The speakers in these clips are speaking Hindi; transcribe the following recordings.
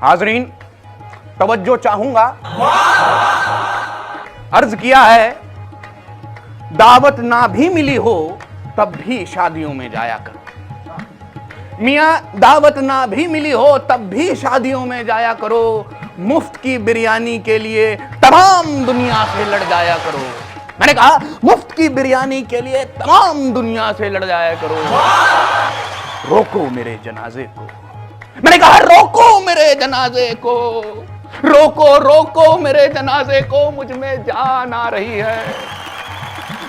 हाजरीन तवज्जो चाहूंगा। अर्ज किया है, दावत ना भी मिली हो तब भी शादियों में जाया करो। मियां दावत ना भी मिली हो तब भी शादियों में जाया करो। मुफ्त की बिरयानी के लिए तमाम दुनिया से लड़ जाया करो। मैंने कहा मुफ्त की बिरयानी के लिए तमाम दुनिया से लड़ जाया करो। रोको मेरे जनाजे को। मैंने कहा रोको मेरे जनाजे को, रोको रोको मेरे जनाजे को, मुझ में जान आ रही है।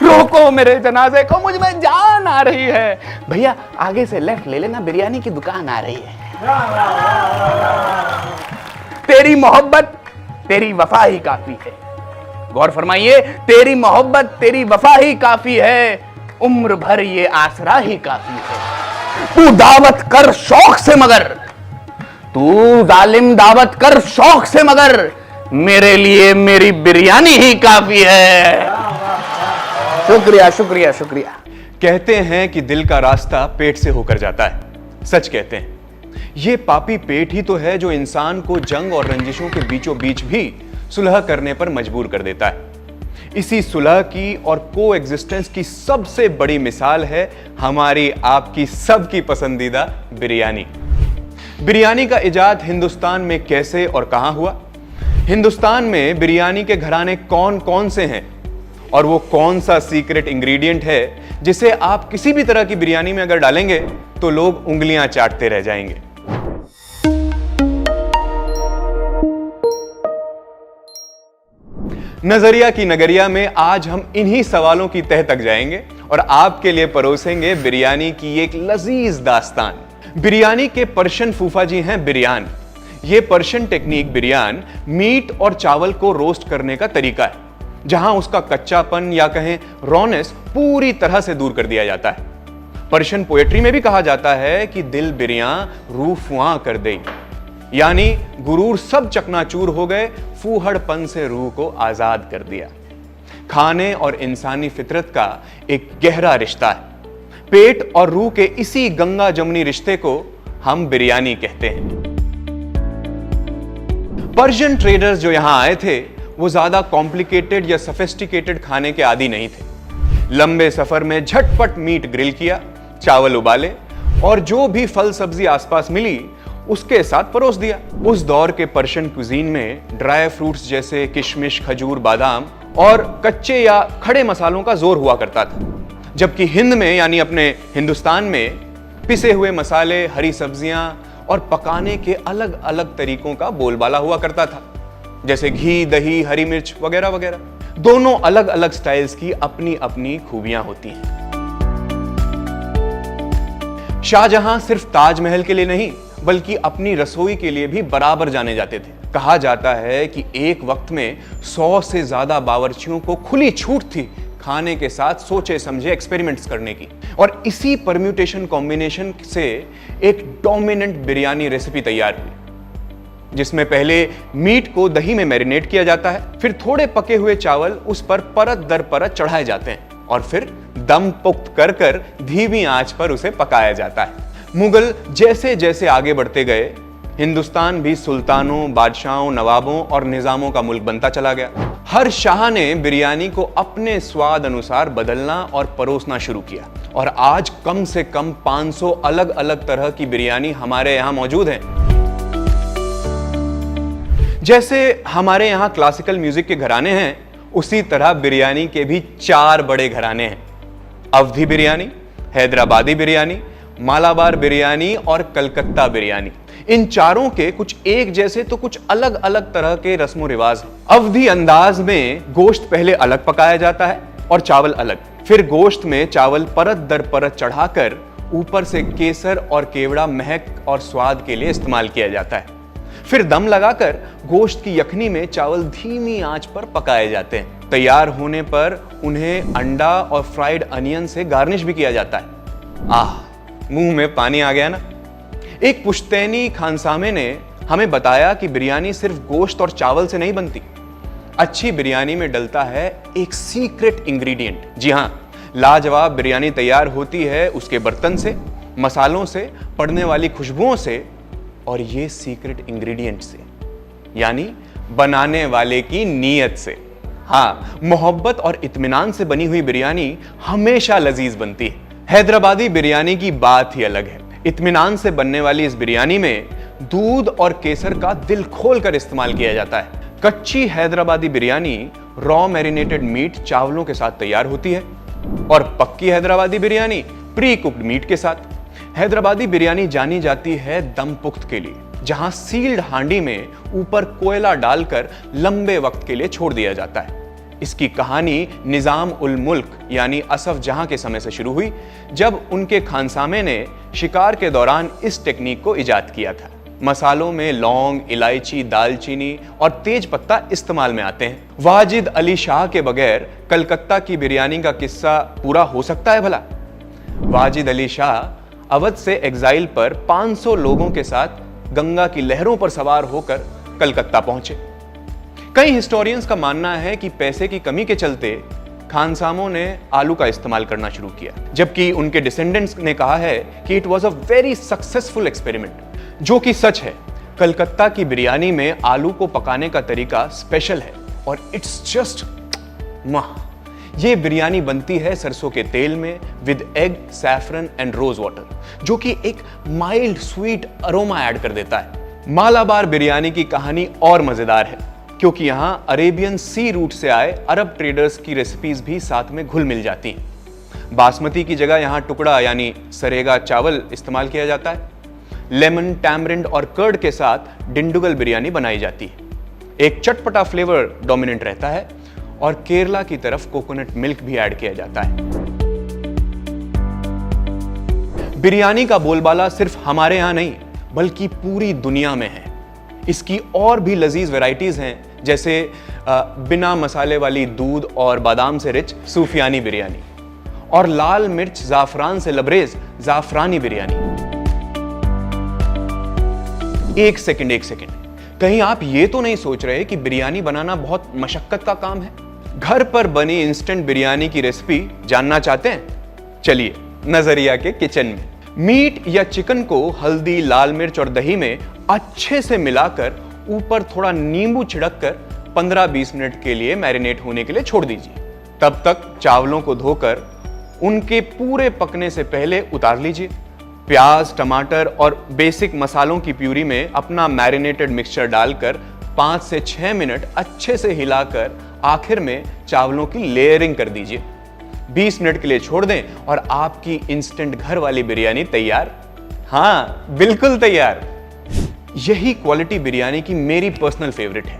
रोको मेरे जनाजे को, मुझ में जान आ रही है। भैया आगे से लेफ्ट ले लेना, बिरयानी की दुकान आ रही है। तेरी मोहब्बत तेरी वफा ही काफी है। गौर फरमाइए, तेरी मोहब्बत तेरी वफा ही काफी है, उम्र भर ये आसरा ही काफी है। तू दावत कर शौक से मगर, तू जालिम दावत कर शौक से मगर, मेरे लिए मेरी बिरयानी ही काफी है। शुक्रिया शुक्रिया शुक्रिया। कहते हैं कि दिल का रास्ता पेट से होकर जाता है। सच कहते हैं, ये पापी पेट ही तो है जो इंसान को जंग और रंजिशों के बीचों बीच भी सुलह करने पर मजबूर कर देता है। इसी सुलह की और को एग्जिस्टेंस की सबसे बड़ी मिसाल है हमारी आपकी सबकी पसंदीदा बिरयानी। बिरयानी का इजाद हिंदुस्तान में कैसे और कहां हुआ? हिंदुस्तान में बिरयानी के घराने कौन कौन से हैं और वो कौन सा सीक्रेट इंग्रेडिएंट है जिसे आप किसी भी तरह की बिरयानी में अगर डालेंगे तो लोग उंगलियां चाटते रह जाएंगे। नजरिया की नगरिया में आज हम इन्हीं सवालों की तह तक जाएंगे और आपके लिए परोसेंगे बिरयानी की एक लजीज दास्तान। बिरयानी के पर्शियन फूफा जी हैं बिरयान। ये पर्शियन टेक्निक बिरयान मीट और चावल को रोस्ट करने का तरीका है, जहां उसका कच्चापन या कहें रॉनेस पूरी तरह से दूर कर दिया जाता है। पर्शियन पोएट्री में भी कहा जाता है कि दिल बिरयां रूह फुआं कर दे, यानी गुरूर सब चकनाचूर हो गए, फूहड़पन से रूह को आजाद कर दिया। खाने और इंसानी फितरत का एक गहरा रिश्ता है। पेट और रूह के इसी गंगा जमुनी रिश्ते को हम बिरयानी कहते हैं। पर्शियन ट्रेडर्स जो यहां आए थे वो ज्यादा कॉम्प्लिकेटेड या सोफिस्टिकेटेड खाने के आदी नहीं थे। लंबे सफर में झटपट मीट ग्रिल किया, चावल उबाले और जो भी फल सब्जी आसपास मिली उसके साथ परोस दिया। उस दौर के पर्शियन कुजीन में ड्राई फ्रूट्स जैसे किशमिश, खजूर, बादाम और कच्चे या खड़े मसालों का जोर हुआ करता था, जबकि हिंद में यानी अपने हिंदुस्तान में पिसे हुए मसाले, हरी सब्जियां और पकाने के अलग अलग तरीकों का बोलबाला हुआ करता था, जैसे घी, दही, हरी मिर्च वगैरह वगैरह। दोनों अलग अलग स्टाइल्स की अपनी अपनी खूबियां होती हैं। शाहजहां सिर्फ ताजमहल के लिए नहीं बल्कि अपनी रसोई के लिए भी बराबर जाने जाते थे। कहा जाता है कि एक वक्त में 100 से ज्यादा बावर्चियों को खुली छूट थी खाने के साथ सोचे समझे एक्सपेरिमेंट्स करने की, और इसी परम्यूटेशन कॉम्बिनेशन से एक डोमिनेंट बिरयानी रेसिपी तैयार हुई, जिसमें पहले मीट को दही में मैरिनेट किया जाता है, फिर थोड़े पके हुए चावल उस पर परत दर परत चढ़ाए जाते हैं और फिर दम पुख्त कर कर धीमी आंच पर उसे पकाया जाता है। मुगल जैसे जैसे आगे बढ़ते गए, हिंदुस्तान भी सुल्तानों, बादशाहों, नवाबों और निजामों का मुल्क बनता चला गया। हर शाह ने बिरयानी को अपने स्वाद अनुसार बदलना और परोसना शुरू किया और आज कम से कम 500 अलग अलग तरह की बिरयानी हमारे यहां मौजूद है। जैसे हमारे यहां क्लासिकल म्यूजिक के घराने हैं, उसी तरह बिरयानी के भी 4 बड़े घराने हैं। अवधी बिरयानी, हैदराबादी बिरयानी, मालाबार बिरयानी और कलकत्ता बिरयानी। इन चारों के कुछ एक जैसे तो कुछ अलग अलग तरह के रस्मो रिवाज हैं। अवधी अंदाज में गोश्त पहले अलग पकाया जाता है और चावल अलग, फिर गोश्त में चावल परत दर परत चढ़ाकर ऊपर से केसर और केवड़ा महक और स्वाद के लिए इस्तेमाल किया जाता है। फिर दम लगाकर गोश्त की यखनी में चावल धीमी आंच पर पकाए जाते हैं। तैयार होने पर उन्हें अंडा और फ्राइड अनियन से गार्निश भी किया जाता है। आह, मुंह में पानी आ गया ना। एक पुश्तैनी खानसामे ने हमें बताया कि बिरयानी सिर्फ गोश्त और चावल से नहीं बनती। अच्छी बिरयानी में डलता है एक सीक्रेट इंग्रेडिएंट। जी हां, लाजवाब बिरयानी तैयार होती है उसके बर्तन से, मसालों से, पड़ने वाली खुशबुओं से और ये सीक्रेट इंग्रेडिएंट से, यानी बनाने वाले की नीयत से। हाँ, मोहब्बत और इत्मीनान से बनी हुई बिरयानी हमेशा लजीज बनती है। हैदराबादी बिरयानी की बात ही अलग है। इत्मीनान से बनने वाली इस बिरयानी में दूध और केसर का दिल खोलकर इस्तेमाल किया जाता है। कच्ची Hyderabadi biryani raw marinated meat चावलों के साथ तैयार होती है और पक्की Hyderabadi biryani pre cooked meat के साथ। हैदराबादी बिरयानी जानी जाती है दम पुख्त के लिए, जहां सील्ड हांडी में ऊपर कोयला डालकर लंबे वक्त के लिए छोड़ दिया जाता है। इसकी कहानी निजाम उल मुल्क यानी असफ जहां के समय से शुरू हुई, जब उनके खानसामे ने शिकार के दौरान इस टेक्निक को इजाद किया था। मसालों में लौंग, इलायची, दालचीनी और तेज पत्ता इस्तेमाल में आते हैं। वाजिद अली शाह के बगैर कलकत्ता की बिरयानी का किस्सा पूरा हो सकता है भला? वाजिद अली शाह अवध से एग्जाइल पर 500 लोगों के साथ गंगा की लहरों पर सवार होकर कलकत्ता पहुंचे। कई हिस्टोरियंस का मानना है कि पैसे की कमी के चलते खानसामों ने आलू का इस्तेमाल करना शुरू किया, जबकि उनके डिसेंडेंट्स ने कहा है कि it was a very successful experiment, जो कि सच है। कलकत्ता की बिरयानी में आलू को पकाने का तरीका स्पेशल है और इट्स जस्ट माह। ये बिरयानी बनती है सरसों के तेल में with egg, saffron and rose water, जो कि एक माइल्ड स्वीट अरोमा ऐड कर देता है। मालाबार बिरयानी की कहानी और मजेदार है, क्योंकि यहां अरेबियन सी रूट से आए अरब ट्रेडर्स की रेसिपीज भी साथ में घुल मिल जाती हैं। बासमती की जगह यहां टुकड़ा यानी सरेगा चावल इस्तेमाल किया जाता है। लेमन, टैमरिंड और कर्ड के साथ डिंडुगल बिरयानी बनाई जाती है। एक चटपटा फ्लेवर डोमिनेंट रहता है और केरला की तरफ कोकोनट मिल्क भी ऐड किया जाता है। बिरयानी का बोलबाला सिर्फ हमारे यहां नहीं बल्कि पूरी दुनिया में है। इसकी और भी लजीज वैरायटीज हैं, जैसे बिना मसाले वाली दूध और बादाम से रिच सूफियानी बिरयानी और लाल मिर्च जाफरान से लबरेज जाफरानी बिरयानी। एक सेकंड, कहीं आप ये तो नहीं सोच रहे कि बिरयानी बनाना बहुत मशक्कत का काम है? घर पर बनी इंस्टेंट बिरयानी की रेसिपी जानना चाहते हैं? चलिए नजरिया के किचन में। मीट या चिकन को हल्दी, लाल मिर्च और दही में अच्छे से मिलाकर ऊपर थोड़ा नींबू छिड़ककर 15-20 मिनट के लिए मैरिनेट होने के लिए छोड़ दीजिए। तब तक चावलों को धोकर उनके पूरे पकने से पहले उतार लीजिए। प्याज, टमाटर और बेसिक मसालों की प्यूरी में अपना मैरिनेटेड मिक्सचर डालकर 5 से 6 मिनट अच्छे से हिलाकर आखिर में चावलों की लेयरिंग कर दीजिए। 20 मिनट के लिए छोड़ दें और आपकी इंस्टेंट घर वाली बिरयानी तैयार। हाँ, बिल्कुल तैयार। यही क्वालिटी बिरयानी की मेरी पर्सनल फेवरेट है।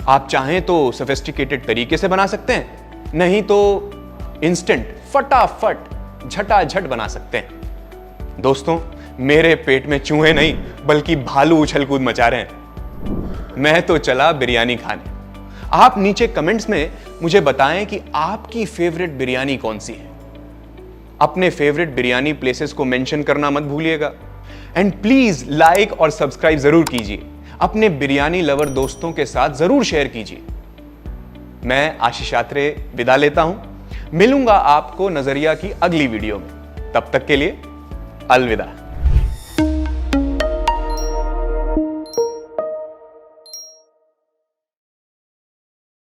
आप चाहें तो सोफिस्टिकेटेड तरीके से बना सकते हैं, नहीं तो इंस्टेंट फटाफट झटाझट बना सकते हैं। दोस्तों, मेरे पेट में चूहे नहीं बल्कि भालू उछल कूद मचा रहे हैं। मैं तो चला बिरयानी खाने। आप नीचे कमेंट्स में मुझे बताएं कि आपकी फेवरेट बिरयानी कौन सी है। अपने फेवरेट बिरयानी प्लेसेस को मेंशन करना मत भूलिएगा। एंड प्लीज लाइक और सब्सक्राइब जरूर कीजिए। अपने बिरयानी लवर दोस्तों के साथ जरूर शेयर कीजिए। मैं आशीष यात्रे विदा लेता हूं। मिलूंगा आपको नजरिया की अगली वीडियो में। तब तक के लिए अलविदा।